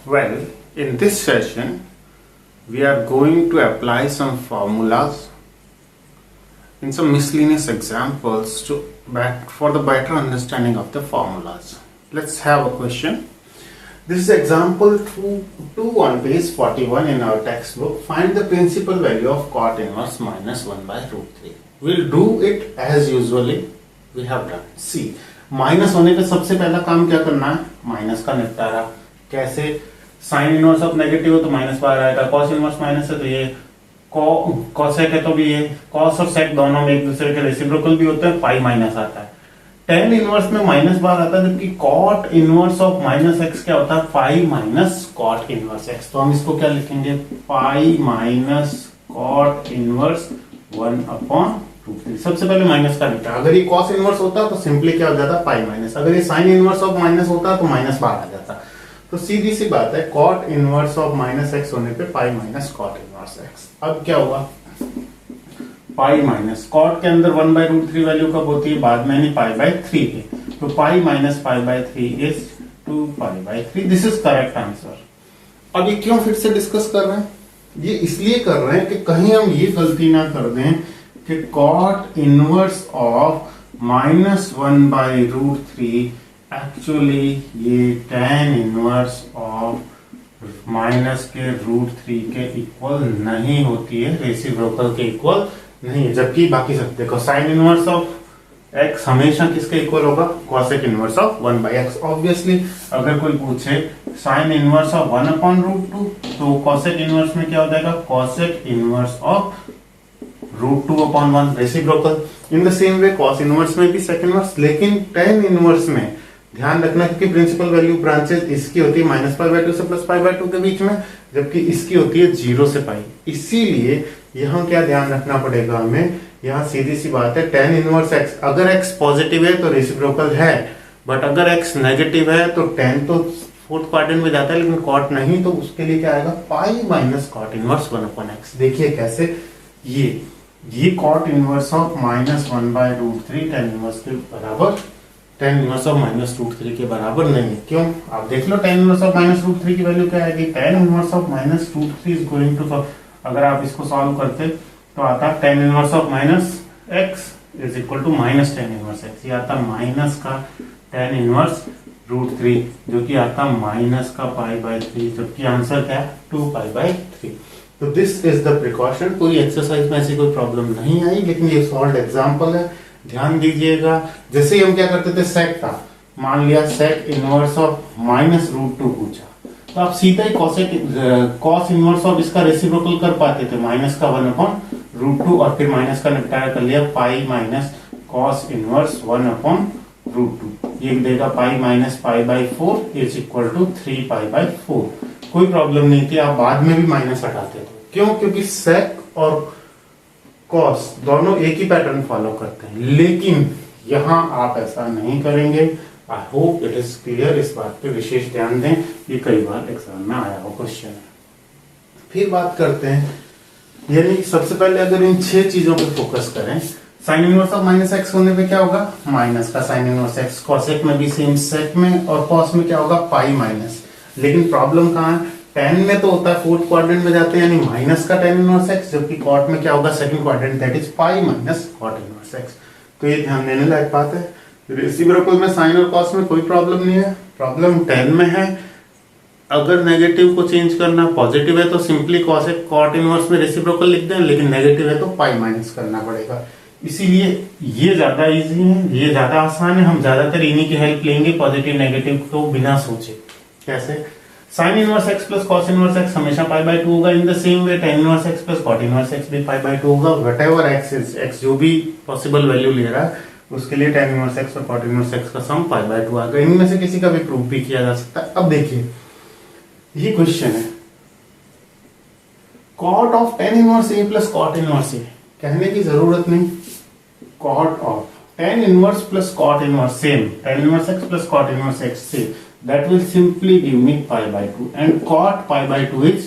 Well, in this session, we are going to apply some formulas and some miscellaneous examples for the better understanding of the formulas. Let's have a question. This is example 2 on page 41 in our textbook. Find the principal value of cot inverse minus 1 by root 3. We'll do it as usually we have done. See, minus होने पे सबसे पहला काम क्या करना है? Minus का निपटारा. कैसे? साइन इनवर्स ऑफ नेगेटिव हो तो माइनस बाहर आएगा, कॉस इनवर्स माइनस है तो ये कॉसेक है तो भी ये कॉस और सेक दोनों में एक दूसरे के रेसिप्रोकल भी होते हैं, पाई माइनस आता है. टेन इनवर्स में माइनस बाहर आता है, जबकि cot inverse of minus x क्या होता है? Pi minus cot inverse x. तो हम इसको क्या लिखेंगे? Pi minus cot inverse 1/√3. सबसे पहले माइनस का निपटा. अगर ये कॉस इनवर्स होता तो सिंपली क्या हो जाता? Pi minus. अगर ये साइन इनवर्स ऑफ माइनस होता तो माइनस बाहर आ जाता. तो सीधी सी बात है, cot inverse of minus x होने पे pi minus cot inverse x. अब क्या हुआ? पाई माइनस कॉट के अंदर 1/√3 वैल्यू कब होती है? बाद में, नहीं पाई/3 है. तो पाई माइनस पाई/3 is 2π/3. This is correct answer. अब ये क्यों फिर से डिस्कस कर रहे हैं? ये इसलिए कर रहे हैं कि कहीं हम ये गलती ना कर दें कि कॉट इनवर्स ऑफ -1/√3 एक्चुअली ये tan इनवर्स ऑफ माइनस के √3 के इक्वल नहीं होती है, रेसिप्रोकल के इक्वल नहीं है. जबकि बाकी सब देखो, साइन इनवर्स ऑफ x हमेशा किसके इक्वल होगा? Cosec inverse of 1/x. Obviously अगर कोई पूछे साइन इनवर्स ऑफ 1/√2 तो कॉसेक इनवर्स में क्या हो जाएगा? Cosec inverse of √2/1 reciprocal. In the same way cos inverse में भी सेक इनवर्स. लेकिन tan इनवर्स में ध्यान रखना कि प्रिंसिपल वैल्यू ब्रांचेस इसकी होती है -π/2 से +π/2 के बीच में, जबकि इसकी होती है 0 से पाई. इसीलिए यहाँ क्या ध्यान रखना पड़ेगा हमें? यहाँ सीधी सी बात है, tan इनवर्स x, अगर x पॉजिटिव है तो रेसिप्रोकल है, बट अगर x नेगेटिव है तो tan तो फोर्थ क्वाड्रेंट में जाता है, लेकिन कॉट नहीं. तो उसके लिए क्या आएगा? Pi minus cot inverse 1/x. देखिए कैसे, ये cot inverse of -1/√3 tan inverse के बराबर, tan इनवर्स ऑफ -√3 के बराबर नहीं है. क्यों? आप देख लो, tan इनवर्स ऑफ -√3 की वैल्यू क्या आएगी? tan inverse of -√3 is going to, अगर आप इसको सॉल्व करते तो आता tan inverse of -x is equal to -tan inverse x. ये आता माइनस का tan इनवर्स √3 जो कि आता माइनस का π/3, जबकि आंसर क्या है? 2π/3. तो दिस इज द प्रिकॉशन. पूरी एक्सरसाइज में ऐसी कोई प्रॉब्लम नहीं आई, लेकिन ये सॉल्व एग्जांपल है, ध्यान दीजिएगा. जैसे ही हम क्या करते थे, सेक था, मान लिया सेक इनवर्स ऑफ -√2 पूछा, तो आप सीधा ही कॉस इनवर्स ऑफ इसका रेसिप्रोकल कर पाते थे, माइनस का 1/√2 और फिर माइनस का निपटारा कर लिया, पाई माइनस कॉस इनवर्स 1/√2. ये देगा pi minus π/4 is equal to 3π/4. कोई प्रॉब्लम नहीं थी, आप बाद में भी माइनस हटाते थे. क्यों? क्योंकि सेक और कॉस दोनों एक ही पैटर्न फॉलो करते हैं, लेकिन यहां आप ऐसा नहीं करेंगे. I hope it is clear. इस बात पे विशेष ध्यान दें, ये कई बार एग्जाम में आया हुआ क्वेश्चन है. फिर बात करते हैं, यानी सबसे पहले अगर इन 6 चीजों पे फोकस करें, साइन इनवर्स ऑफ -x होने पे क्या होगा? माइनस का साइन इनवर्स x. कॉसेक में भी सेम, सेक में और कॉस में क्या होगा? Pi minus. लेकिन प्रॉब्लम कहाँ है? tan में तो होता है फोर्थ क्वाड्रेंट में जाते हैं, यानी माइनस का tan इनवर्स x, जबकि कॉट में क्या होगा? Second quadrant, that is pi minus cot inverse x. तो ये ध्यान देने लायक बात है. रेसिप्रोकल में साइन और कॉस में कोई प्रॉब्लम नहीं है. प्रॉब्लम tan में है. अगर नेगेटिव को चेंज करना, पॉजिटिव है तो सिंपली कॉसेक कॉट इनवर्स में रेसिप्रोकल लिख दें, लेकिन नेगेटिव है तो पाई माइनस करना पड़ेगा. इसीलिए ये ज्यादा इजी है, ये ज्यादा आसान है. हम ज्यादातर इन्हीं की हेल्प लेंगे, पॉजिटिव नेगेटिव को बिना सोचे. कैसे? Sine inverse x plus cos inverse x हमेशा π/2 होगा. In the same way tan inverse x plus cot inverse x भी π/2 होगा. व्हाटएवर x इज, x जो भी पॉसिबल वैल्यू ले रहा है उसके लिए tan इनवर्स x और कॉट इनवर्स x का सम π/2 आएगा. इनमें से किसी का भी प्रूफ भी किया जा सकता है. अब देखिए, ये क्वेश्चन है, cot of tan inverse a plus cot inverse a. कहने की जरूरत नहीं, cot of tan inverse plus cot inverse same, tan inverse x plus cot inverse x से, that will simply give me π/2, and cot π/2 is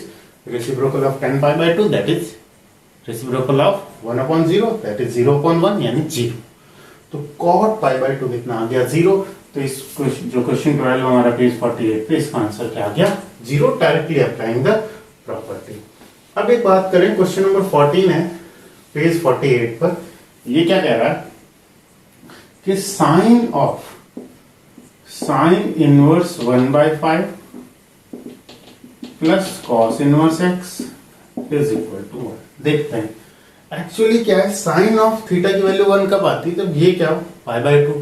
reciprocal of tan π/2, that is reciprocal of 1/0, that is 0/1, यानी 0. तो cot π/2 कितना आ गया? 0. तो इस जो question 12 हमारा page 48 पे, इसका आंसर क्या आ गया? 0, डायरेक्टली अप्लाइंग द प्रॉपर्टी। अब एक बात करें, क्वेश्चन नंबर 14 है पेज 48 पर। ये क्या कह रहा है कि sine inverse 1/5 plus cos inverse x is equal to 1। देखते हैं एक्चुअली क्या है, साइन ऑफ थीटा की वैल्यू 1 कब आती है? जब ये क्या हो, π/2,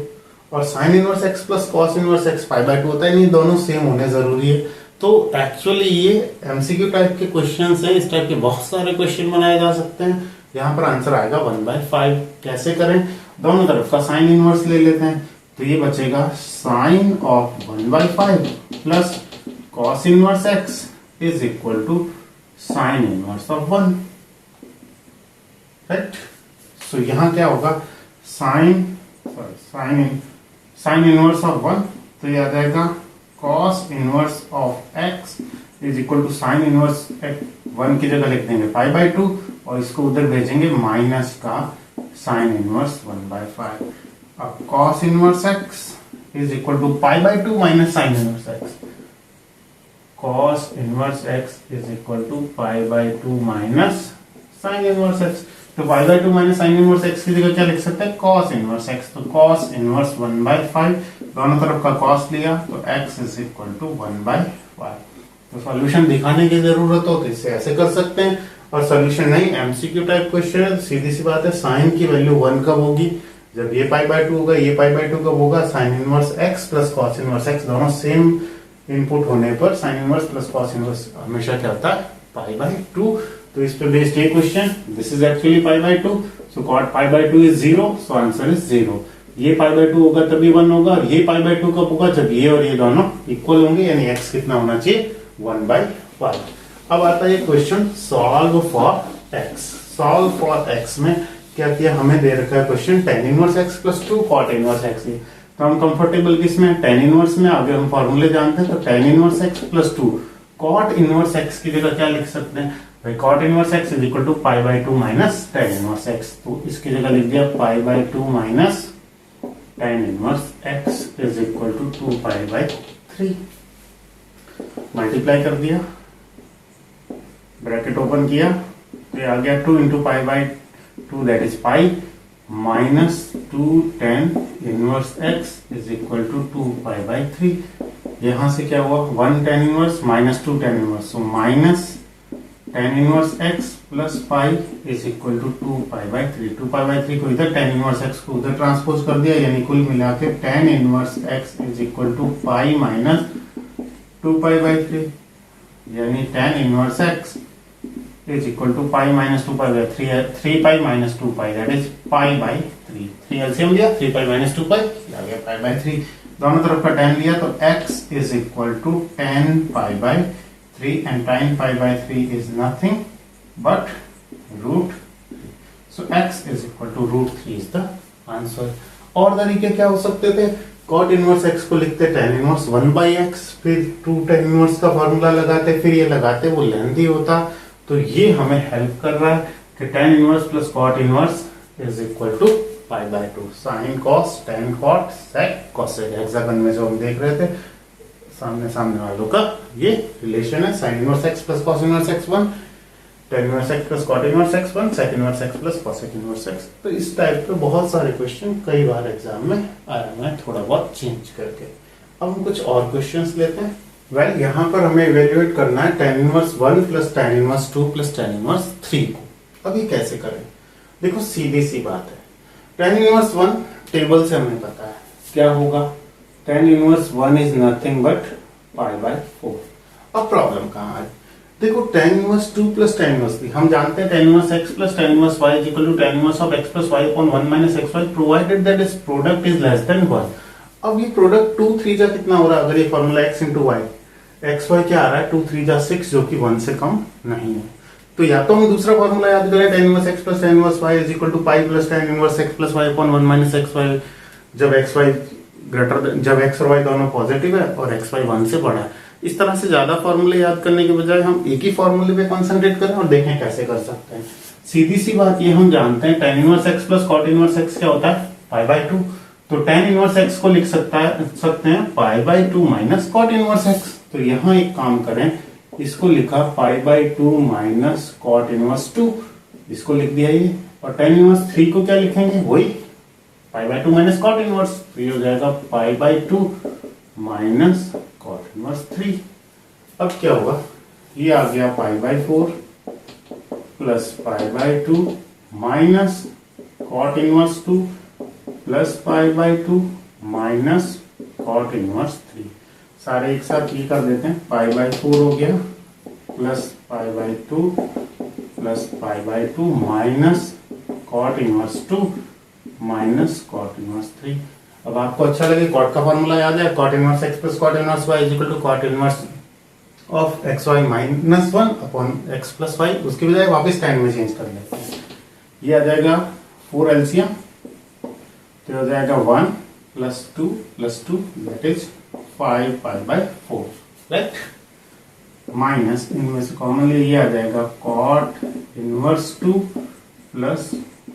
और sine inverse x plus cos inverse x π/2 होता है। नहीं, दोनों सेम होने जरूरी है। तो एक्चुअली ये एमसीक्यू टाइप के क्वेश्चंस हैं, इस टाइप के बहुत सारे क्वेश्चन बनाए जा सकते हैं। यहाँ पर आंसर आएगा 1/5। कैसे करें? दोनों तरफ का साइन इनवर्स ले लेते हैं, तो ये बचेगा sine of 1/5 plus cos inverse x is equal to sine inverse of 1, right. So यहाँ क्या होगा, साइन इनवर्स ऑफ 1, तो ये आ जाएगा cos inverse of x is equal to sine inverse 1 की जगह लिख देंगे π/2 और इसको उधर भेजेंगे माइनस का साइन इनवर्स 1/5। अब cos inverse x is equal to π/2 minus sine inverse x. Cos inverse x is equal to π/2 minus sine inverse x. तो π/2 माइनस साइन इनवर्स एक्स की जगह क्या लिख सकते हैं? Cos inverse x. तो कॉस इनवर्स 1/5, दोनों तरफ का कॉस लिया तो x इज इक्वल टू 1/5। तो सॉल्यूशन दिखाने की जरूरत हो तो इससे ऐसे कर सकते हैं, और सॉल्यूशन नहीं, एमसीक्यू टाइप क्वेश्चन है, सीधी सी बात है। साइन की वैल्यू 1 कब होगी? जब ये π/2 होगा। ये π/2 कब होगा? Sign inverse x plus cos inverse x, दोनों सेम इनपुट होने पर sine inverse plus cos inverse हमेशा क्या होता है? π/2। तो इस पे बेस्ड ये question, this is actually π/2, so cot π/2 is 0, so answer is 0। ये π/2 होगा तभी 1 होगा, और ये π/2 कब होगा? जब ये और ये दोनों इक्वल होंगे, यानी x कितना होना चाहिए? 1/5। अब आता है question solve for x। Solve for x में क्या किया, हमें दे रखा है question tan inverse x plus 2 cot inverse x। तो हम कंफर्टेबल किसमें? tan इनवर्स में। आगे हम फॉर्मूले जानते हैं, तो tan inverse x plus 2 cot inverse x की जगह क्या लिख सकते हैं भाई? cot inverse x is equal to π/2 minus tan inverse x। तो इसकी जगह लिख दिया π/2 minus tan inverse x is equal to 2π/3। Multiply कर दिया, ब्रैकेट ओपन किया, तो आ गया 2 into π/2 that is pi minus 2 tan inverse x is equal to 2π/3। यहां से क्या हुआ? 1 tan inverse minus 2 tan inverse, so minus tan inverse x plus pi is equal to 2π/3। 2π/3 को इधर, tan इनवर्स x को उधर ट्रांसपोज कर दिया, यानी कुल मिला के tan inverse x is equal to pi minus 2π/3, यानी tan inverse x is equal to pi minus 2π/3 है, 3π माइनस 2π दैट इज π/3। 3 एलसीएम लिया, 3π माइनस 2π आ गया π/3। दोनों तरफ का tan लिया तो x is equal to tan π/3 and tan π/3 is nothing but √3. So x is equal to √3 is the answer. और तरीके क्या हो सकते थे? cot इनवर्स x को लिखते tan इनवर्स 1/x, फिर 2 tan इनवर्स का फॉर्मूला लगाते, फिर ये लगाते, वो लेंथी होता। तो ये हमें हेल्प कर रहा है कि tan inverse plus cot inverse is equal to π/2। Sine cos, tan cot, sec cosec, hexagon में जो हम देख रहे थे सामने वालों का ये रिलेशन है। Sine inverse x plus cos inverse x 1, tan inverse x plus cot inverse x 1, sec inverse x plus cosec inverse x। तो इस टाइप के बहुत सारे क्वेश्चन कई बार एग्जाम में आया है, थोड़ा बहुत चेंज करके। अब हम कुछ और क्वेश्चंस लेते हैं। वेल, यहाँ पर हमें इवेल्युएट करना है tan inverse 1 plus tan inverse 2 plus tan inverse 3 को। अब ये कैसे करें? देखो सीधी सी बात है, tan इनवर्स 1 टेबल से हमें पता है क्या होगा, tan inverse 1 is nothing but π/4। अब प्रॉब्लम कहाँ है? देखो tan inverse 2 plus tan inverse 3 हम जानते हैं, tan inverse x plus tan inverse y is equal to tan inverse of x plus y upon 1 minus xy provided that is product is less than 1। अब ये product 2 3 जा कितना हो रहा है? अगर ये formula x into y, xy क्या आ रहा है? 2 3 जा 6 जो कि 1 से कम नहीं है। तो या तो हम दूसरा फॉर्मूला याद करें, tan inverse x plus tan inverse y is equal to pi plus tan inverse x plus y upon 1 minus xy, जब xy ग्रेटर, जब x और y दोनों पॉजिटिव है और xy 1 से बड़ा है। इस तरह से ज्यादा फॉर्मूले याद करने के बजाय हम एक ही फॉर्मूले पे कंसंट्रेट करें और देखें कैसे कर सकते हैं। सीधी सी बात ये हम जानते हैं tan inverse x plus cot inverse x क्या होता है? π/2। तो tan इनवर्स x को लिख सकते हैं pi by 2 minus cot inverse x। तो यहाँ एक काम करें, इसको लिखा pi by 2 minus cot inverse 2, इसको लिख दिया ये। और tan इनवर्स 3 को क्या लिखेंगे, वही pi by 2 minus cot inverse, तो ये हो जाएगा pi by 2 minus cot inverse 3। अब क्या होगा, ये आ गया pi by 4 plus pi by 2 minus cot inverse 2 plus pi by 2 minus cot inverse 3। सारे एक साथ ये कर देते हैं, पाई बाई 4 हो गया plus pi by 2 plus pi by 2 minus cot inverse 2 minus cot inverse 3। अब आपको अच्छा लगे, कॉट का फॉर्मूला याद है, cot inverse x plus cot inverse y is equal to cot inverse of x y minus 1 upon x plus y. उसके बजाय वापस टाइम में चेंज कर लेते हैं, ये आ जाएगा 4 एलसीएम, तो हो जाएगा 1 plus 2 plus 2 that is 5 pi by 4, right. Minus इनमें से कॉमन ले, ये आ जाएगा cot inverse 2 plus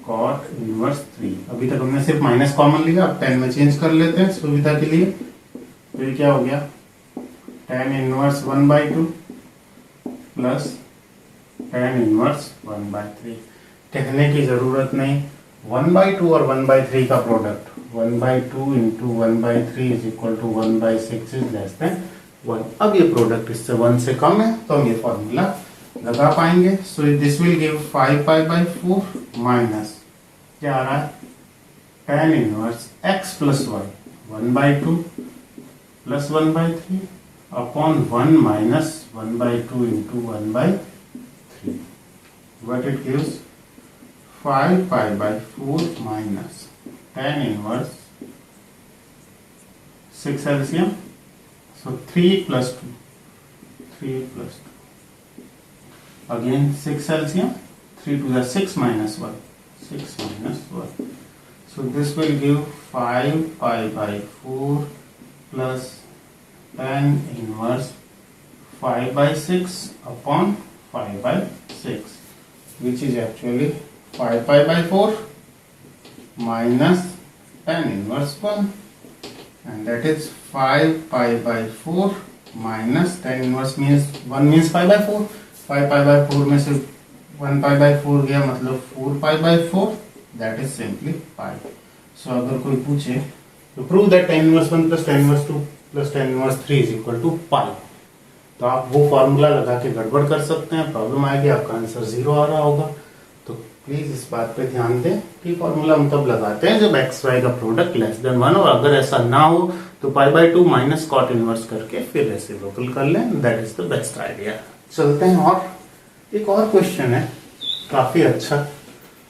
cot inverse 3। अभी तक हमने सिर्फ माइनस कॉमन लिया, अब 10 में चेंज कर लेते हैं सुविधा के लिए। तो ये क्या हो गया, tan inverse 1 by 2 plus tan inverse 1 by 3। कहने की जरूरत नहीं, 1 बाई 2 और 1 बाई 3 का product 1 by 2 into 1 by 3 is equal to 1 by 6 is less than 1। अब ये प्रोडक्ट इससे 1 से कम है, तो हम ये फॉर्मूला लगा पाएंगे। So this will give 5 pi by 4 minus क्या आ रहा है, tan inverse x plus y 1 by 2 plus 1 by 3 upon 1 minus 1 by 2 into 1 by 3, what it gives 5 pi by 4 minus tan inverse 6 LCM, so 3 plus 2, 3 plus 2, again 6 LCM, 3 to the 6 minus 1, 6 minus 1, so this will give 5 pi by 4 plus tan inverse 5 by 6 upon 5 by 6, which is actually 5 pi by 4 minus tan inverse 1, and that is 5 pi by 4 minus tan inverse means 1 means pi by 4, 5 pi by 4 में से 1 pi by 4 गया, मतलब 4 pi by 4, that is simply pi. So अगर कोई पूछे तो prove that tan inverse 1 plus tan inverse 2 plus tan inverse 3 is equal to pi, तो आप वो फॉर्मूला लगा के गड़बड़ कर सकते हैं, प्रॉब्लम आएगी, आपका आंसर 0 आ रहा होगा। तो प्लीज इस बात पे ध्यान दें कि फॉर्मूला हम तब लगाते हैं जब एक्स वाई का प्रोडक्ट लेस देन 1, और अगर ऐसा ना हो तो pi by 2 minus cot inverse करके फिर रेसिप्रोकल कर लें, that is the best idea. चलते हैं, और एक और क्वेश्चन है काफी अच्छा,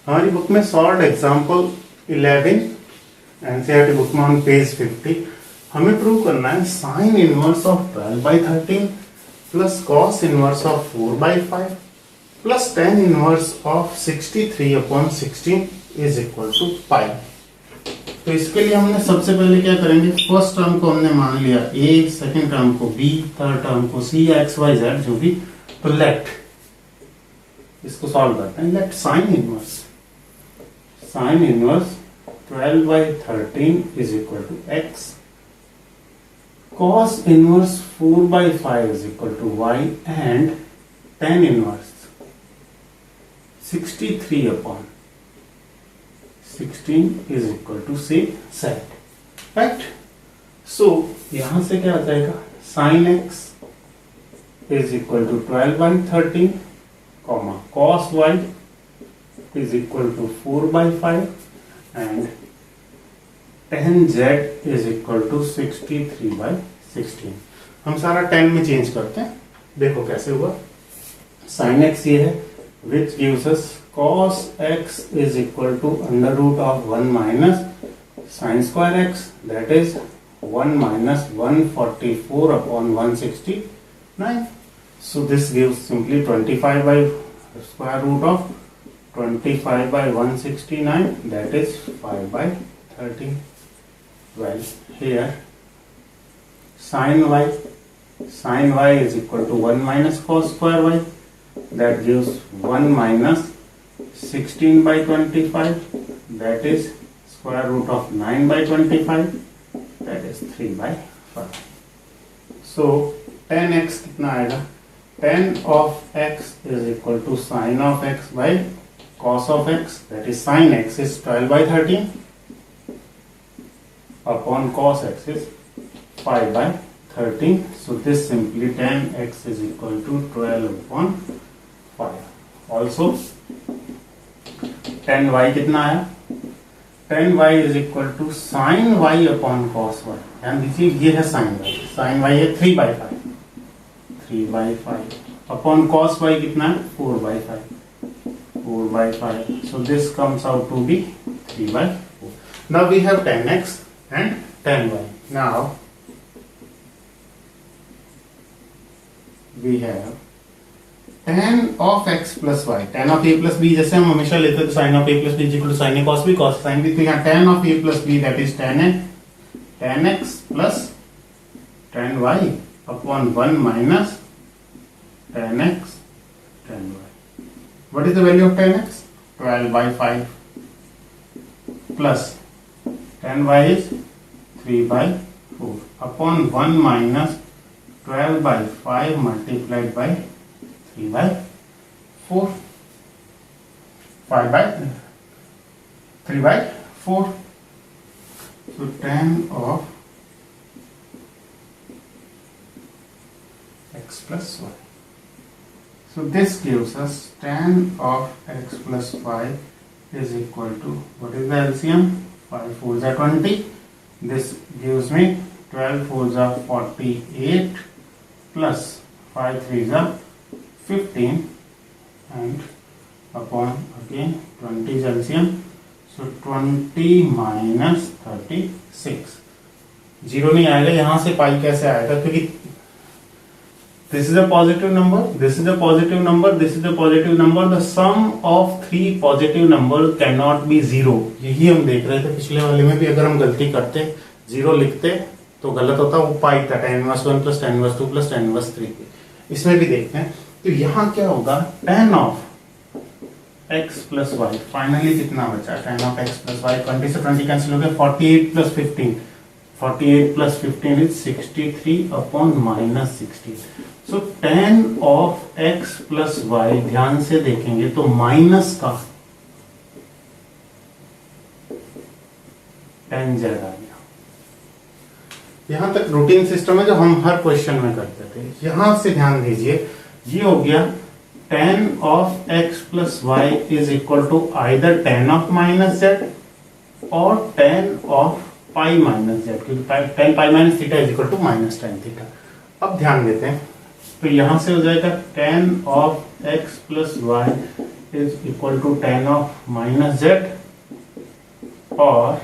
हमारी बुक में सॉल्व एग्जाम्पल 11 एनसीईआरटी बुक में ऑन पेज 50। हमें प्रूव करना है sine inverse of 12 by 13 plus cos inverse of 4 by 5 plus tan inverse of 63 upon 16 is equal to pi. तो इसके लिए हमने सबसे पहले क्या करेंगे, फर्स्ट टर्म को हमने मान लिया a, सेकंड टर्म को b, थर्ड टर्म को c, x, y, z जो भी। तो लेट इसको सॉल्व करते हैं, let sine inverse 12 by 13 is equal to x, cos inverse 4 by 5 is equal to y, and tan inverse 63 upon 16 is equal to say set, right? So यहां से क्या आ जाएगा, sin x is equal to 12 by 13, comma cos y is equal to 4 by 5 and tan z is equal to 63 by 16। हम सारा 10 में change करते हैं, देखो कैसे हुआ। sin x ये है, which gives us cos x is equal to under root of 1 minus sin square x, that is 1 minus 144 upon 169. So this gives simply 25 by square root of 25 by 169, that is 5 by 13. Well, here sin y is equal to 1 minus cos square y, that gives 1 minus 16 by 25, that is square root of 9 by 25, that is 3 by 5. So tan x कितना आएगा? Tan of x is equal to sin of x by cos of x, that is sin x is 12 by 13 upon cos x is 5 by 13. So this simply tan x is equal to 12 upon 5. Also tan y कितना आया? tan y is equal to sin y upon cos y. ध्यान दीजिए ये है sin y है 3 by 5, 3 by 5 upon cos y कितना है? 4 by 5, 4 by 5. So this comes out to be 3 by 4. Now we have tan x and tan y. Now we have tan of x plus y. tan of a plus b जैसे हम हमेशा लेते थे sin of a plus b is equal to sin a cos b cos sin b. तो यहाँ tan of a plus b that is tan x plus tan y upon 1 minus tan x tan y. What is the value of tan x? 12 by 5 plus tan y is 3 by 4 upon 1 minus 12 by 5 multiplied by 3 by 4, 5 by 3 by 4. So tan of x plus y. So this gives us tan of x plus y is equal to, what is the LCM? 5 fours are 20. This gives me 12 fours are 48 plus 5 threes are 15 and upon again 20 is LCM. So 20 minus 36. Zero नहीं आएगा, यहां से पाई कैसे आएगा? क्योंकि this is a positive number, this is a positive number, this is a positive number. The sum of three positive number cannot be zero. यही हम देख रहे थे पिछले वाले में भी. अगर हम गलती करते जीरो लिखते तो गलत होता. वो पाई था tan inverse 1 plus tan inverse 2 plus tan inverse 3. इसमें भी देखते हैं. तो यहाँ क्या होगा? tan of x plus y. Finally कितना बचा? tan of x plus y 20 से 20 कैंसिल हो गया. 48 plus 15, 48 plus 15 is 63 upon minus 16. So tan of x plus y ध्यान से देखेंगे तो माइनस का tan z आ गया. यहां तक रूटीन सिस्टम है जो हम हर क्वेश्चन में करते थे. यहां से ध्यान दीजिए, ये हो गया tan of x plus y is equal to either tan of minus z और tan of pi minus z, क्योंकि tan pi minus theta is equal to minus tan theta. अब ध्यान देते हैं तो यहां से हो जाएगा tan of x plus y is equal to tan of minus z और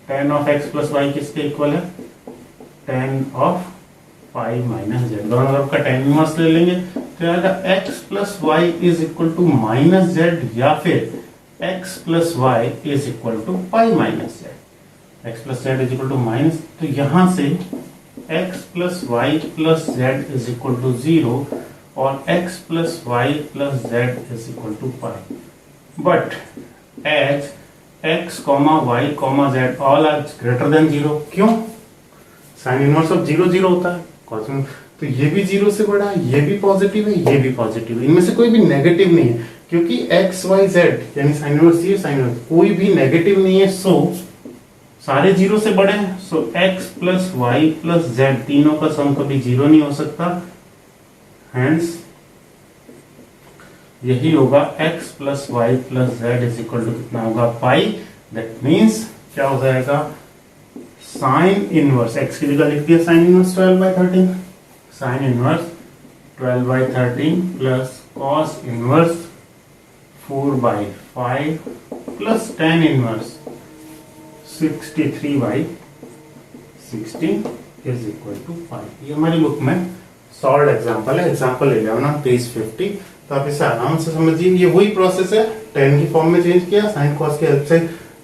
tan of x plus y किसके इक्वल है? tan of pi minus z. दोनों तरफ का tan इनवर्स ले लेंगे तो आएगा x plus y is equal to minus z या फिर x plus y is equal to pi minus z. x plus z is equal to minus, तो यहां से x plus y plus z is equal to 0 और x plus y plus z is equal to pi. But as x comma y comma z all are greater than 0. क्यों? Sign inverse of 0 0 होता है. Cos तो ये भी 0 से बड़ा है, ये भी पॉजिटिव है, ये भी पॉजिटिव है. इनमें से कोई भी नेगेटिव नहीं है क्योंकि x y z यानी साइन इनवर्स ये साइन इनवर्स कोई भी नेगेटिव नहीं है. सो सारे 0 से बड़े हैं. सो x plus y plus z तीनों का सम कभी 0 नहीं हो सकता. हेंस यही होगा x plus y plus z is equal to कितना होगा? पाई. दैट मीन्स क्या हो जाएगा? साइन इनवर्स x की जगह लिख दिया sine inverse 12 by 13, sine inverse 12 by 13 plus cos inverse 4 by 5 plus tan inverse 63 by 16 is equal to 5. ये हमारी बुक में सॉल्व एग्जांपल है. Example 11 page 50. तो आप इसे आराम से समझिए. ये वही प्रोसेस है. tan की फॉर्म में चेंज किया, साइन कॉस की हेल्प से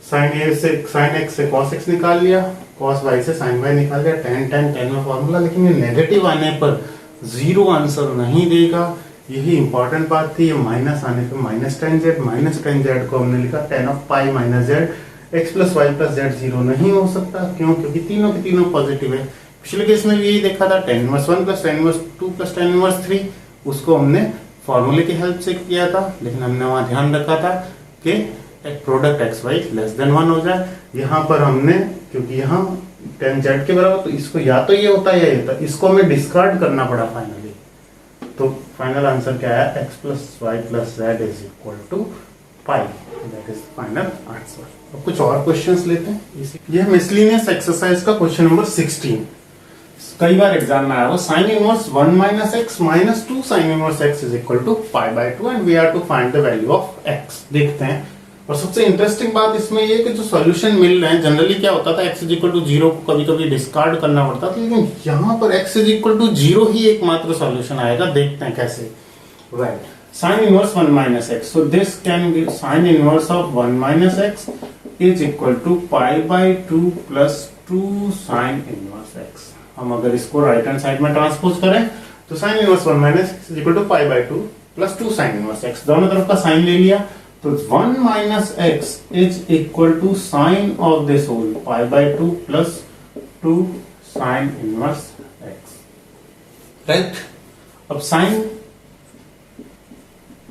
साइन ए से साइन x से cos x निकाल लिया, cos y से sin y निकाल लिया. tan में फॉर्मूला. लेकिन ये नेगेटिव आने पर 0 आंसर नहीं देगा. यही इंपॉर्टेंट बात थी. ये माइनस आने पर माइनस tan z को हमने लिखा tan of pi minus z x plus y plus z zero नहीं हो सकता। क्यों? क्योंकि तीनों के तीनों पॉजिटिव है। पिछले केस में भी यही देखा था, tan inverse 1 plus tan inverse 2 plus tan inverse 3, उसको हमने फॉर्मूले की हेल्प से किया था, लेकिन हमने वहां ध्यान रखा था कि product x y less than 1 हो जाए। यहाँ पर हमने, क्योंकि यहाँ tan z के बराबर, तो इसको या तो ये होता है या ये होता है, इसको हमें डिस्कार्ड करना पड़ा फाइनली। तो फाइनल आंसर क्या है? x plus y plus z is equal to pi, that is final answer. अब कुछ और क्वेश्चंस लेते हैं। यह मिसलिनियस एक्सरसाइज का क्वेश्चन नंबर 16 कई बार एग्जाम में आया वो, sine inverse 1 minus x minus 2 sine inverse x is equal to pi by 2 and we are to find the value of x. देखते हैं। और सबसे इंटरेस्टिंग बात इसमें ये कि जो सॉल्यूशन मिल रहे हैं, जनरली क्या होता था, x इज इक्वल टू 0 को कभी कभी डिस्कार्ड करना पड़ता था, लेकिन यहाँ पर x इज इक्वल टू 0 ही एकमात्र सॉल्यूशन आएगा। देखते हैं कैसे। Right, sine inverse 1 minus x, so this can be sine inverse of 1 minus x is equal to pi by 2 plus 2 sine inverse x. हम अगर इसको राइट हैंड साइड में ट्रांसपोज करें तो sine inverse 1 minus x is equal to pi by 2 plus 2 sine inverse x. दोनों तरफ का sine ले लिया, तो 1 minus x is equal to sine of this whole pi by 2 plus 2 sine inverse x. Right, अब sine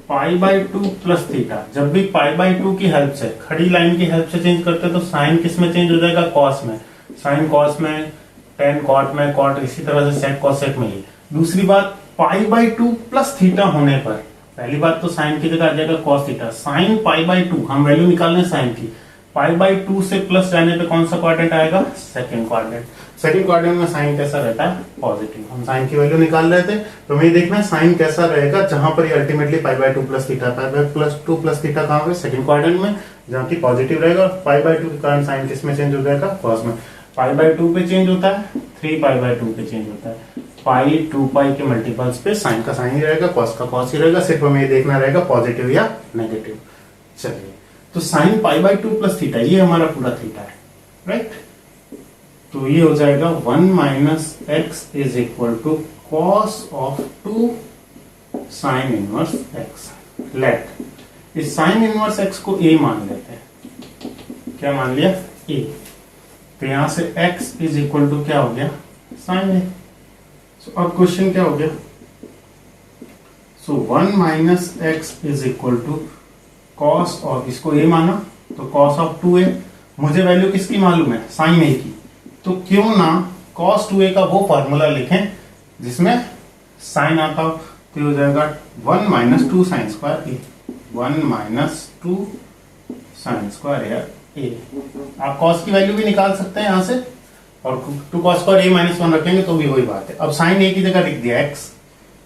pi by 2 plus theta, जब भी पाई by 2 की हेल्प से, खड़ी लाइन की हेल्प से चेंज करते हैं तो साइन किस में चेंज हो जाएगा? कॉस में। साइन कॉस में, टेन कॉट में, कॉट इसी तरह से सेक कॉसेक में ही। दूसरी बात, पाई बाय 2 प्लस थीटा होने पर, पहली बात तो साइन की जगह आ जाएगा cos theta. Sine pi by 2, हम वैल्यू निकाल रहे हैं साइन की, पाई बाय 2 से प्लस जाने पे कौन सा क्वाड्रेंट आएगा? Second quadrant. सेकंड क्वाड्रेंट में साइन कैसा रहता है? पॉजिटिव। हम साइन की वैल्यू निकाल रहे थे, तो हमें देखना है साइन कैसा रहेगा जहां पर ये ultimately pi by 2 plus theta, pi by plus 2 plus theta कहां पे? सेकंड क्वाड्रेंट में, जहां की पॉजिटिव रहेगा। पाई बाय 2 के कारण साइन किस में चेंज हो जाएगा? कॉस में। पाई बाय 2 पे चेंज होता है, 3 पाई बाय 2 पे चेंज होता है। पाई 2 पाई के मल्टीपल्स पे साइन का साइन ही रहेगा, कॉस का कॉस ही रहेगा। सिर्फ हमें ये देखना रहेगा पॉजिटिव या नेगेटिव। चलिए, तो sign pi by 2 plus theta, ये हमारा पूरा थीटा है। राइट, तो ये हो जाएगा 1 minus x is equal to cos of 2 sine inverse x. Let इस साइन इनवर्स एक्स को ए मान लेते हैं। क्या मान लिया? ए। तो यहां से x इज इक्वल टू क्या हो गया? साइन ए। सो अब क्वेश्चन क्या हो गया? So 1 minus x is equal to cos of, इसको ए माना तो कॉस ऑफ 2a। मुझे वैल्यू किसकी मालूम है? साइन ए की। तो क्यों ना कॉस 2a का वो फॉर्मूला लिखें जिसमें साइन आता हो। तो हो जाएगा 1 माइनस 2 साइन स्क्वायर ए, 1 माइनस 2 साइन स्क्वायर ए। आप कॉस की वैल्यू भी निकाल सकते हैं यहां से, और 2 कॉस स्क्वायर ए माइनस 1 रखेंगे तो भी वही बात है। अब साइन ए की जगह लिख दिया x,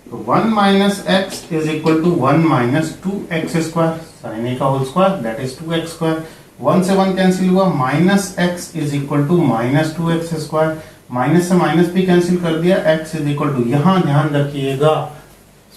तो 1 minus x is equal to 1 minus 2 x square, sine A का whole square that is 2 x square. 1 से 1 कैंसिल हुआ, minus x is equal to minus 2 x square. Minus से माइनस भी कैंसिल कर दिया, x इज इक्वल टू, यहां ध्यान रखिएगा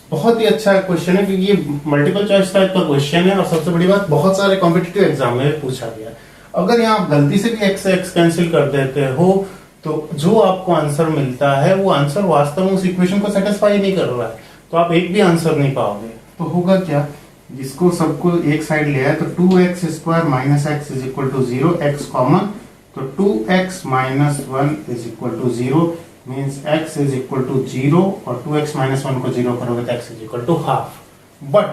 बहुत ही अच्छा क्वेश्चन है क्योंकि ये मल्टीपल चॉइस टाइप का क्वेश्चन है, और सबसे बड़ी बात बहुत सारे कॉम्पिटिटिव एग्जाम में पूछा गया है। अगर यहाँ आप गलती से भी x से x कैंसिल कर देते हो तो जो आपको आंसर मिलता है वो आंसर वास्तव में उस इक्वेशन को सेटिस्फाई नहीं कर रहा है, तो आप एक भी आंसर नहीं पाओगे। तो होगा क्या, जिसको सबको एक साइड ले आए तो 2x square minus x is equal to 0, x common, तो 2x minus 1 is equal to 0 means x is equal to 0, और 2x माइनस 1 को 0 करोगे तो x is equal to half. But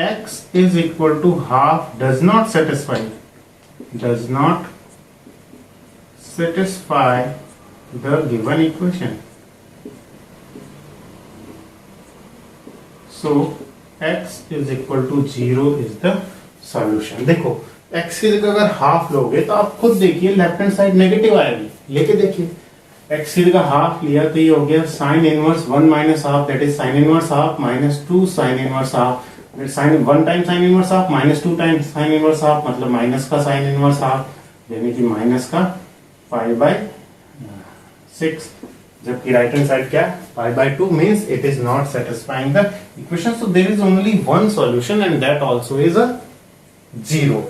x is equal to half does not satisfy the given equation. So x is equal to 0 is the solution. देखो x की जगह अगर half लोगे तो आप खुद देखिए लेफ्ट हैंड साइड नेगेटिव आएगी, लेके देखिए x की जगह हाफ लिया तो ये हो गया sine inverse 1 minus half that is sine inverse half minus 2 sine inverse half, sine 1 time sine inverse half minus 2 time sine inverse half, मतलब माइनस का साइन इनवर्स हाफ, यानी कि माइनस का पाई बाय 6, जबकि राइट हैंड साइड क्या pi by 2 means it is not satisfying the equation, so there is only one solution and that also is a 0.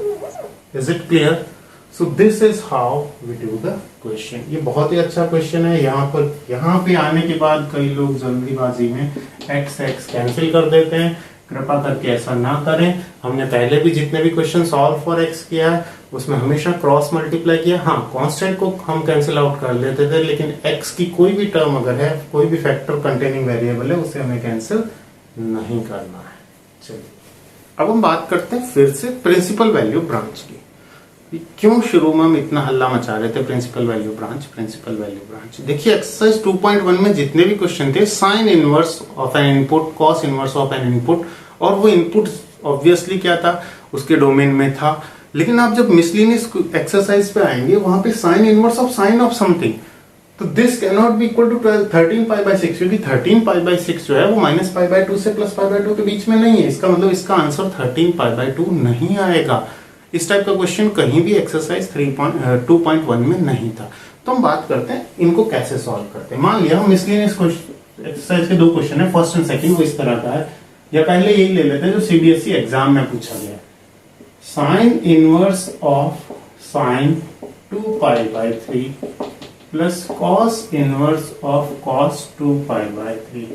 Is it clear? So this is how we do the question. ये बहुत ही अच्छा question है. यहाँ पे आने के बाद कई लोग जल्दीबाजी में x कैंसिल कर देते हैं, कृपा करके ऐसा ना करें। हमने पहले भी जितने भी क्वेश्चन सॉल्व फॉर एक्स किया है उसमें हमेशा क्रॉस मल्टीप्लाई किया। हाँ, कांस्टेंट को हम कैंसिल आउट कर लेते थे, लेकिन एक्स की कोई भी टर्म अगर है, कोई भी फैक्टर कंटेनिंग वेरिएबल है, उसे हमें कैंसिल नहीं करना है। चलिए अब हम बात करते हैं फिर से प्रिंसिपल वैल्यू ब्रांच की। क्यों शुरू में हम इतना हल्ला मचा रहे थे principal value branch, principal value branch. देखिए एक्सरसाइज 2.1 में जितने भी क्वेश्चन थे, sine inverse of an input, cos inverse of an input, और वो इनपुट ऑब्वियसली क्या था, उसके डोमेन में था। लेकिन आप जब मिसलिनियस एक्सरसाइज पे आएंगे वहां पे sine inverse of sine of something, तो this can not be equal to 13 pi by 6, क्योंकि 13 पाई बाय 6 जो है वो माइनस पाई बाय 2 से प्लस पाई बाय 2 के बीच में नहीं है। इसका मतलब इसका आंसर 13 पाई बाय 2 नहीं आएगा। इस टाइप का क्वेश्चन कहीं भी एक्सरसाइज 2.1 में नहीं था। तो हम बात करते हैं इनको कैसे सॉल्व करते हैं। मान लिया हम मिसलिनियस एक्सरसाइज के दो क्वेश्चन है, फर्स्ट एंड सेकंड, वो इस तरह का है, या पहले यही ले लेते हैं जो सीबीएसई एग्जाम में पूछा गया है। Sine inverse of sign 2 pi by 3 plus cos inverse of cos 2 pi by 3।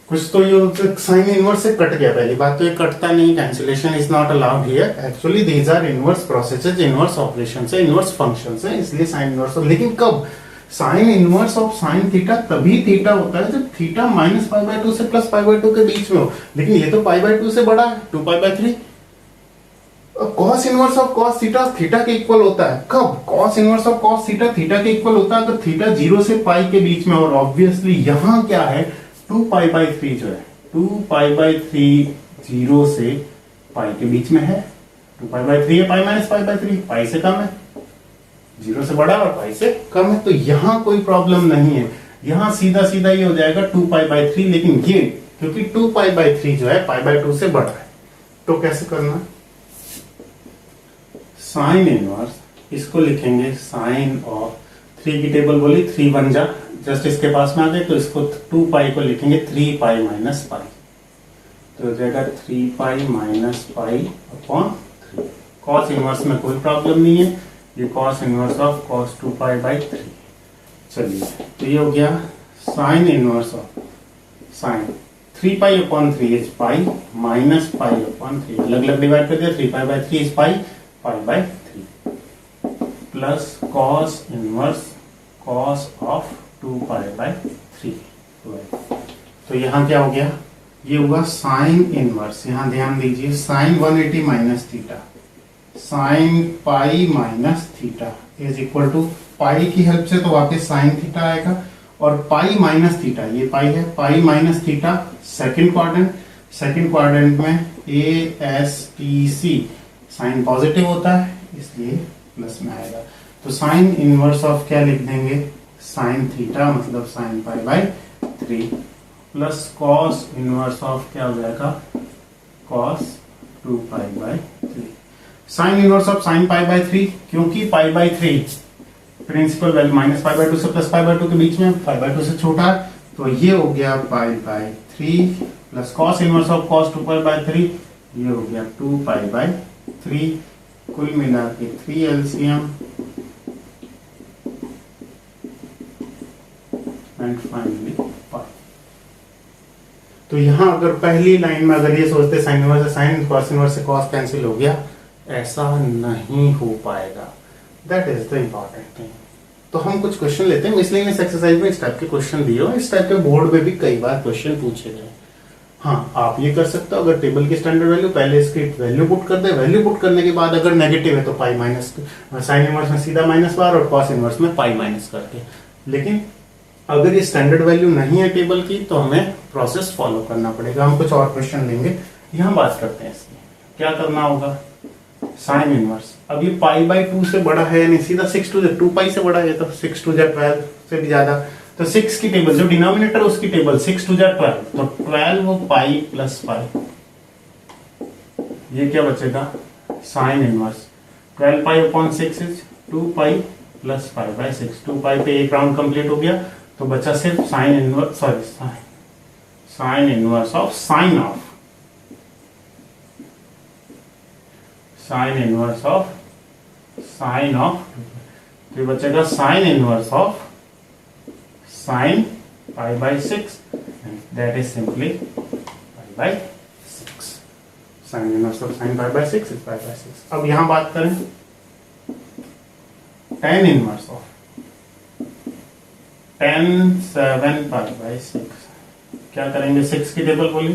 कुछ तो ये साइन इनवर्स से कट गया, पहली बात तो ये कटता नहीं, cancellation is not allowed here. Actually these are inverse processes, inverse operations है, इनवर्स फंक्शंस है, इसलिए साइन इनवर्स। लेकिन कब sign inverse of sine theta तभी थीटा होता है जब थीटा माइनस पाई बाय 2 से प्लस पाई बाय 2 के बीच में हो। लेकिन ये तो पाई बाय 2 से बड़ा है, 2 pi by 3। Cos inverse of cos theta theta के इक्वल होता है कब, cos inverse of cos theta theta के इक्वल होता है अगर थीटा 0 से पाई के बीच में। और ऑब्वियसली यहां क्या है, 2 पाई बाय 3 जो है, 2 पाई बाय 3 0 से पाई के बीच में है। 2 पाई बाय 3 है, पाई माइनस पाई बाय 3, पाई से कम है, 0 से बड़ा और पाई से कम है। तो यहां कोई प्रॉब्लम नहीं है, यहां सीधा सीधा ये हो जाएगा 2 पाई बाय 3। लेकिन ये क्योंकि 2 पाई बाय 3 जो है पाई बाय 2 से बड़ा है, तो कैसे करना, साइन इनवर्स, इसको लिखेंगे साइन ऑफ 3 की टेबल बोली 3 बन जा, जस्ट इसके पास में आ गए, तो इसको 2 पाई को लिखेंगे 3 पाई माइनस पाई, तो हो जाएगा 3 pi minus pi upon 3। Cos inverse में कोई प्रॉब्लम नहीं है, ये cos inverse of cos 2 pi by 3। चलिए तो ये हो गया sine inverse of sign 3 pi upon 3 is pi minus pi upon 3, अलग अलग डिवाइड कर दिया, 3 pi by 3 is pi by 3 plus cos inverse cos of 2 pi by 3। तो यहां क्या हो गया, ये हुआ साइन इनवर्स, यहां ध्यान दीजिए sine 180 minus theta, sine pi minus theta is equal to pi की हेल्प से तो वापस साइन थीटा आएगा, और पाई माइनस थीटा, ये पाई है, pi minus theta second quadrant, second quadrant में A S T C, sine positive होता है इसलिए प्लस में आएगा। तो साइन इनवर्स ऑफ क्या लिख देंगे, साइन थीटा मतलब sine pi by 3 plus cos inverse of क्या हो जाएगा, cos 2 pi by 3। Sine inverse of sine pi by 3, क्योंकि pi by 3 principal value minus pi by 2 से प्लस पाई बाई 2 के बीच में, पाई बाई 2 से छोटा है, तो ये हो गया pi by 3 plus cos inverse of cos 2 pi by 3, ये हो गया 2 पाई बाई 3, कुल मिला के 3 एलसीएम एंड फाइनली पाई। तो यहां अगर पहली लाइन में अगर ये सोचते साइन इनवर्स से साइन, कॉस इनवर्स से कॉस कैंसिल हो गया, ऐसा नहीं हो पाएगा। That is the important thing. तो हम कुछ क्वेश्चन लेते हैं, इसलिए इस एक्सरसाइज में इस टाइप के क्वेश्चन दिए हो, इस टाइप के बोर्ड में भी कई बार क्वेश्चन पूछे गए। हाँ, आप ये कर सकते हो, अगर टेबल की स्टैंडर्ड वैल्यू पहले इसकी वैल्यू पुट कर दे, वैल्यू पुट करने के बाद अगर नेगेटिव है तो पाई माइनस, साइन इनवर्स में सीधा माइनस बार और कॉस इनवर्स में पाई माइनस करके। लेकिन अगर ये स्टैंडर्ड वैल्यू नहीं है टेबल की तो हमें प्रोसेस फॉलो करना पड़ेगा। हम कुछ और क्वेश्चन लेंगे, यहां बात करते हैं इसकी। क्या करना होगा, साइन इनवर्स, अब ये पाई बाई 2 से बड़ा है, यानी सीधा 6 टू 2 पाई से बड़ा है, तो 6 टू 12 से भी ज्यादा, तो 6 की टेबल जो डिनोमिनेटर उसकी टेबल 6 टू 12, तो 12 पाई प्लस पाई, ये क्या बचेगा, sign inverse 12 pi upon 6 is 2 pi plus pi by 6। 2 पाई पे एक राउंड कंप्लीट हो गया, तो बचा सिर्फ sine inverse, sorry sine inverse of sine of, sign inverse of sine of, तो बचेगा sign inverse of sine pi by 6, that is simply pi by sine inverse of sine pi by 6 is pi by 6। अब यहां बात करें tan inverse of tan 7 pi by 6, क्या करेंगे 6 की table बोली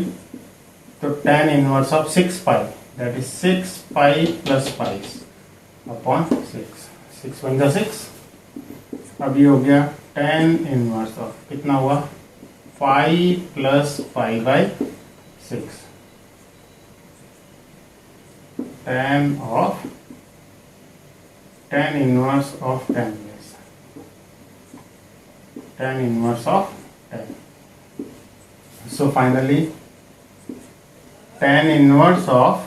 तो tan inverse of 6 pi that is 6 pi plus pi upon 6 बन गया 6। अब ये हो गया tan इनवर्स ऑफ कितना हुआ pi plus pi by 6 tan inverse of tan inverse of 10। So finally tan inverse of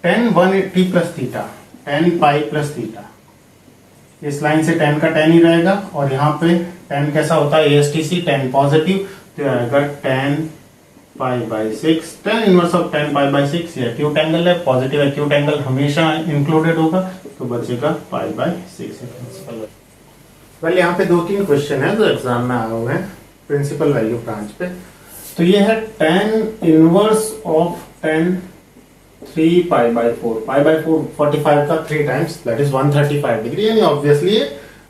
tan 180 plus theta tan pi plus theta, इस line से tan का tan ही रहेगा और यहाँ पे tan कैसा होता है ASTC tan पॉजिटिव, तो आएगा tan pi by 6। tan inverse of tan pi by 6 ये एक्यूट एंगल है, पॉजिटिव एक्यूट एंगल हमेशा इंक्लूडेड होगा, तो बचेगा पाई बाई 6। वेल यहाँ पे 2-3 क्वेश्चन है जो एग्जाम में आए हुए हैं प्रिंसिपल वैल्यू ब्रांच पे। तो ये है tan inverse of tan 3 pi by 4, pi by 4 45 का 3 टाइम्स दैट इज 135 डिग्री, यानी ऑब्वियसली ये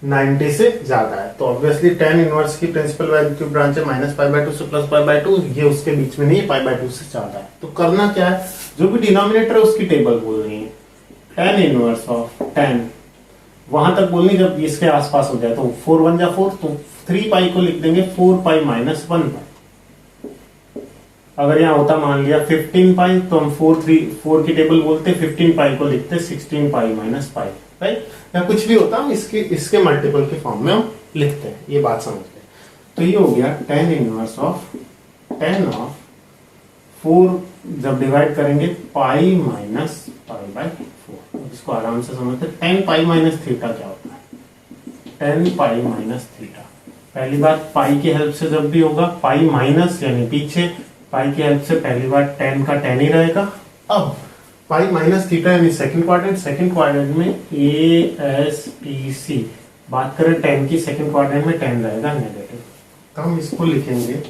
90 से ज्यादा है। तो ऑब्वियसली tan इनवर्स की प्रिंसिपल वैल्यू ब्रांच है माइनस पाई बाई 2 से प्लस पाई बाई 2, ये उसके बीच में नहीं है, पाई बाई 2 से ज्यादा है। तो करना क्या है, जो भी डिनोमिनेटर है उसकी टेबल बोल रही है, tan इनवर्स ऑफ tan वहां तक बोलनी, जब इसके आसपास हो जाए तो 4 1 जा 4, तो 3 पाई को लिख देंगे 4 पाई माइनस 1 पाई। अगर यहाँ होता मान लिया 15 पाई तो हम 4 की टेबल बोलते, 15 पाई को लिखते 16 पाई माइनस पाई, राइट, या कुछ भी होता हम इसके मल्टीपल के फॉर्म में हम लिखते हैं, ये बात समझ गए। तो ये हो गया tan इनवर्स ऑफ 10 ऑफ 4 जब डिवाइड करेंगे पाई माइनस पाई बाई 4, इसको आराम से समझते हैं। tan पाई माइनस थीटा क्या होता है, tan पाई माइनस थीटा, पहली बात पाई की हेल्प से जब भी होगा पाई माइनस यानी पीछे, पाई की हेल्प से पहली बार tan का tan ही रहेगा। अब पाई माइनस थीटा यानी सेकंड क्वाड्रेंट में ASTC, बात करें tan की, सेकंड क्वाड्रेंट में tan रहेगा नेगेटिव, तो हम इसको लिखेंगे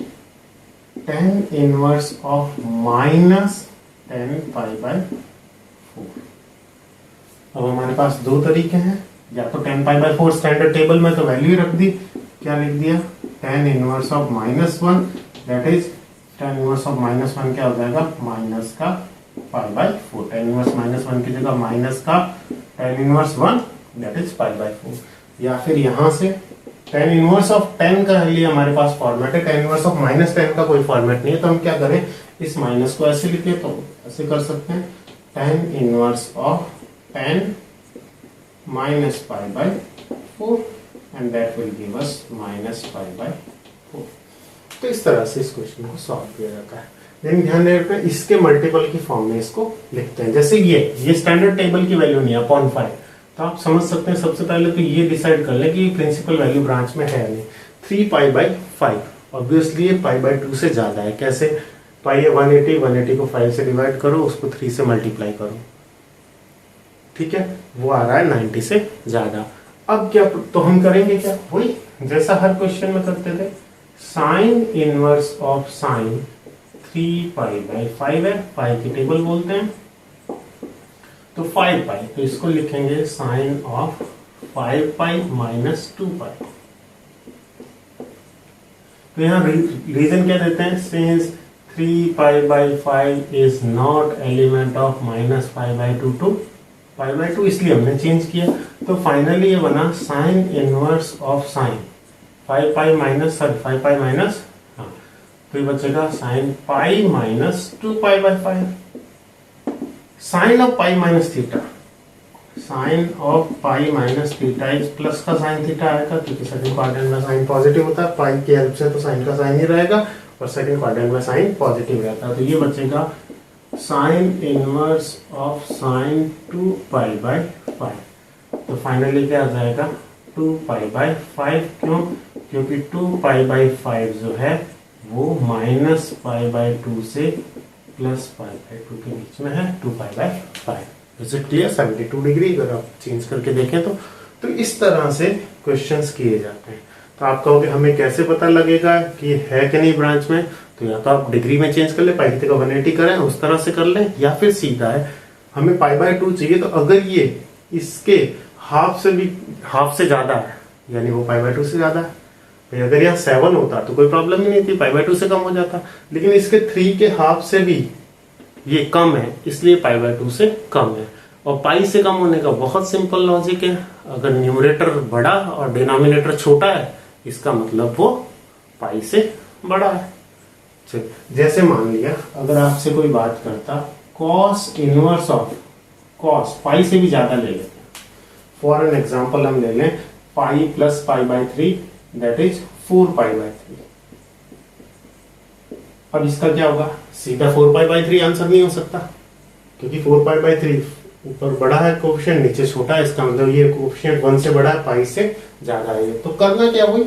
tan inverse of minus tan pi by 4। अब हमारे पास 2 तरीके हैं, या तो tan pi by 4 standard table में तो वैल्यू रख दी, क्या लिख दिया tan inverse of minus 1 that is tan inverse of minus 1 क्या हो जाएगा माइनस का pi by 4, tan inverse minus 1 की जगह माइनस का tan inverse 1 that is pi by 4। या फिर यहां से tan इनवर्स ऑफ 10 का लिए हमारे पास फॉर्मेट है, tan इनवर्स ऑफ माइनस 10 का कोई फॉर्मेट नहीं है, तो हम क्या करें इस माइनस को ऐसे लिखे, तो ऐसे कर सकते हैं tan inverse of 10 minus pi by 4 and that will give us minus pi by 4। तो इस तरह से इस क्वेश्चन को सॉल्व किया जाता है, लेकिन ध्यान रखना इसके मल्टीपल की फॉर्म में इसको लिखते हैं। जैसे ये स्टैंडर्ड टेबल की वैल्यू नहीं है 0.5, तो आप समझ सकते हैं सबसे पहले तो ये डिसाइड कर लें कि प्रिंसिपल वैल्यू ब्रांच में है नहीं। 3 पाई बाई 5 ऑब्वियसली ये पाई बाई 2 से ज्यादा है, कैसे, पाई है 180 को 5 से डिवाइड करो, उसको 3 से मल्टीप्लाई करो, ठीक है, वो आ रहा है 90 से ज्यादा। अब क्या, तो हम करेंगे क्या, वही जैसा हर क्वेश्चन में करते थे, sine inverse of sign 3 pi by 5 है, पाई की टेबल बोलते हैं, तो 5 पाई, तो इसको लिखेंगे sine of 5 pi minus 2 pi. तो यहाँ रीजन क्या देते हैं, since 3 pi by 5 is not element of minus 5 by 2 to pi by 2, इसलिए हमने चेंज किया। तो फाइनली ये बना sine inverse of sine 5 pi minus 5 pi minus, हाँ, तो ये बचेगा sine pi minus 2 pi by 5। Sine of pi minus theta, sine of pi minus theta is plus का साइन थीटा आएगा, क्योंकि सेकंड क्वाड्रेंट में साइन पॉजिटिव होता है, पाई की हेल्प से तो साइन का साइन ही रहेगा, और सेकंड क्वाड्रेंट में साइन पॉजिटिव रहता है। तो ये बचेगा sign inverse of sign 2 pi by 5। तो फाइनली क्या आ जाएगा 2 पाई बाई 5, क्यों, क्योंकि 2 पाई बाई 5 जो है वो माइनस पाई बाई 2 से प्लस पाई बाई 2 के बीच में है, 2 pi by 5। Is it clear, 72 degree अगर आप चेंज करके देखें तो इस तरह से क्वेश्चंस किए जाते हैं। तो आप कहोगे हमें कैसे पता लगेगा कि है कि नहीं ब्रांच में, तो या तो आप डिग्री में चेंज कर ले, पाई की जगह 180 करें, उस तरह से कर ले, या फिर सीधा है हमें π/2 चाहिए, तो अगर ये इसके हाफ से ज्यादा है यानी वो π/2 से ज्यादा है। भाई अगर यहाँ 7 होता तो कोई प्रॉब्लम ही नहीं थी, π/2 से कम हो जाता, लेकिन इसके 3 के हाफ से भी ये कम है, इसलिए π/2 से कम है। और पाई से कम होने का बहुत सिंपल लॉजिक है, अगर न्यूमरेटर बड़ा और डिनोमिनेटर छोटा है इसका मतलब वो पाई से बड़ा है। जैसे मान लिया अगर आपसे कोई बात करता कॉस इनवर्स ऑफ कॉस, पाई से भी ज्यादा ले लेते हैं, फॉर एन एग्जांपल हम ले लें पाई प्लस π/3 दैट इज 4π/3। अब इसका क्या होगा, सीधा 4π/3 आंसर नहीं हो सकता, क्योंकि 4π/3 ऊपर बड़ा है कोएफिशिएंट, नीचे छोटा है, इसका मतलब ये कोएफिशिएंट 1 से बड़ा है, पाई से ज्यादा है। तो करना क्या हुई,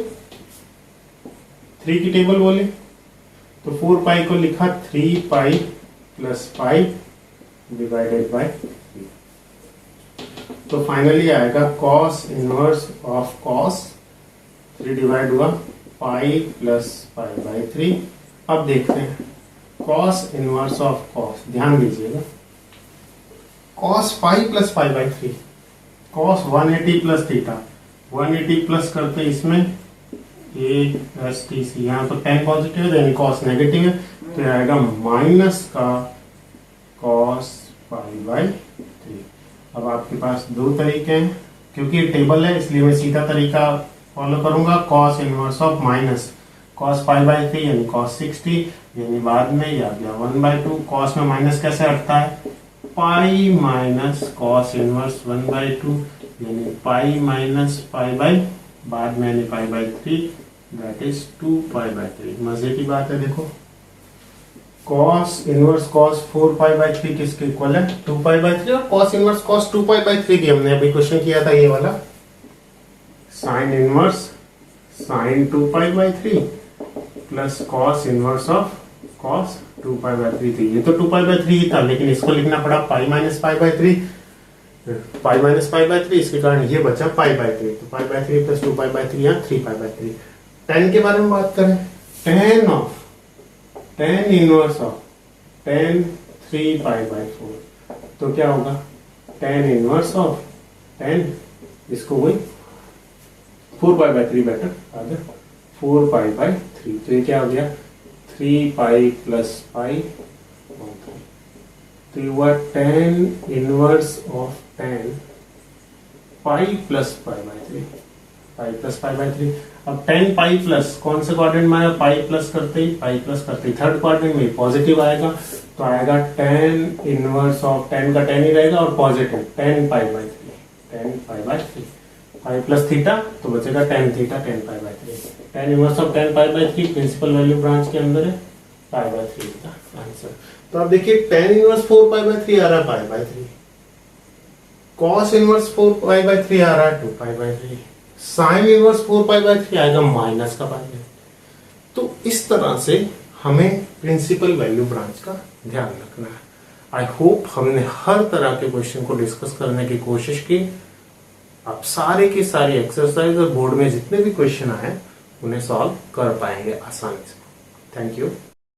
3 की टेबल बोले तो 4π को लिखा 3π प्लस पाई डिवाइडेड बाय 3। तो फाइनली आएगा cos inverse of cos, 3 divide हुआ पाई प्लस π/3। अब देखते हैं cos इनवर्स ऑफ cos, ध्यान दीजिएगा cos pi plus π/3, cos 180 plus theta, 180 plus करते इसमें a प्लस टी सी, यहाँ तो tan पॉजिटिव है यानी cos नेगेटिव है, तो आएगा माइनस का cos π/3। अब आपके पास दो तरीके हैं, क्योंकि ये टेबल है इसलिए मैं सीधा तरीका फॉलो करूंगा, cos inverse of minus cos π/3 यानी cos 60, यानी बाद में ये आ गया 1/2। cos में माइनस कैसे हटता है, पाई माइनस cos इनवर्स 1/2 यानी पाई माइनस बाद में यानी π/3 दैट इज 2π/3। मजे की बात है, देखो cos इनवर्स cos 4π/3 किसके इक्वल है, 2π/3, और cos इनवर्स cos 2π/3 भी हमने अभी क्वेश्चन किया था ये वाला, sin inverse sin 2π/3 plus cos inverse of cos 2π/3 थी, ये तो 2π/3 ही था, लेकिन इसको लिखना पड़ा पाई माइनस π/3, पाई माइनस π/3, इसके कारण ये बचा π/3, तो π/3 प्लस 2π/3 यहाँ 3π/3। tan के बारे में बात करें, tan इनवर्स ऑफ tan 3π/4, तो क्या होगा tan इनवर्स ऑफ tan, इसको वही 4π/3 बेटर आ गया 4π/3, तो ये क्या हो गया 3π प्लस पाई, तो ये हुआ tan inverse of tan pi plus π/3, pi plus π/3। अब tan पाई प्लस कौन से क्वाड्रेंट में आया, पाई प्लस करते ही थर्ड क्वाड्रेंट में पॉजिटिव आएगा, तो आएगा tan इनवर्स ऑफ tan का tan ही रहेगा और positive tan π/3, pi plus theta तो बचेगा tan theta tan π/3, tan inverse of tan π/3 principal value branch के अंदर है π/3 का आंसर। तो आप देखिए tan इनवर्स 4π/3 आ रहा है π/3, cos इनवर्स 4π/3 आ रहा है 2π/3, साइन इनवर्स 4π/3 आएगा माइनस का पाई। तो इस तरह से हमें प्रिंसिपल वैल्यू ब्रांच का ध्यान रखना है। आई होप हमने हर तरह के क्वेश्चन को डिस्कस करने की कोशिश की। आप सारे की सारी एक्सरसाइज और बोर्ड में जितने भी क्वेश्चन आए उन्हें सॉल्व कर पाएंगे आसानी से। Thank you.